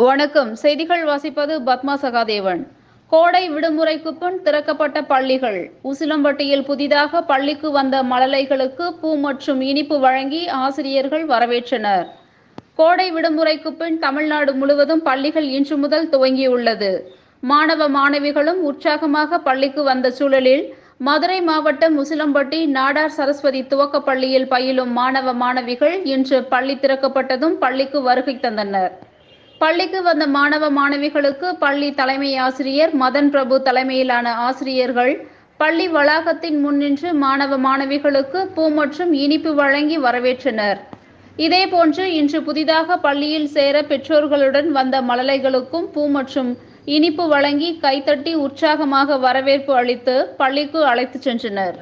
வணக்கம். செய்திகள் வாசிப்பது பத்மா சகாதேவன். கோடை விடுமுறைக்கு பின் திறக்கப்பட்ட பள்ளிகள். உசிலம்பட்டியில் புதிதாக பள்ளிக்கு வந்த மழலைகளுக்கு பூ மற்றும் இனிப்பு வழங்கி ஆசிரியர்கள் வரவேற்றனர். கோடை விடுமுறைக்கு பின் தமிழ்நாடு முழுவதும் பள்ளிகள் இன்று முதல் துவங்கியுள்ளது. மாணவ மாணவிகளும் உற்சாகமாக பள்ளிக்கு வந்த சூழலில் மதுரை மாவட்டம் உசிலம்பட்டி நாடார் சரஸ்வதி துவக்க பள்ளியில் பயிலும் மாணவ மாணவிகள் இன்று பள்ளி திறக்கப்பட்டதும் பள்ளிக்கு வருகை தந்தனர். பள்ளிக்கு வந்த மாணவ மாணவிகளுக்கு பள்ளி தலைமை ஆசிரியர் மதன் பிரபு தலைமையிலான ஆசிரியர்கள் பள்ளி வளாகத்தின் முன்னின்று மாணவ மாணவிகளுக்கு பூ மற்றும் இனிப்பு வழங்கி வரவேற்றனர். இதேபோன்று இன்று புதிதாக பள்ளியில் சேர பெற்றோர்களுடன் வந்த மழலைகளுக்கும் பூ மற்றும் இனிப்பு வழங்கி கைத்தட்டி உற்சாகமாக வரவேற்பு அளித்து பள்ளிக்கு அழைத்துச் சென்றனர்.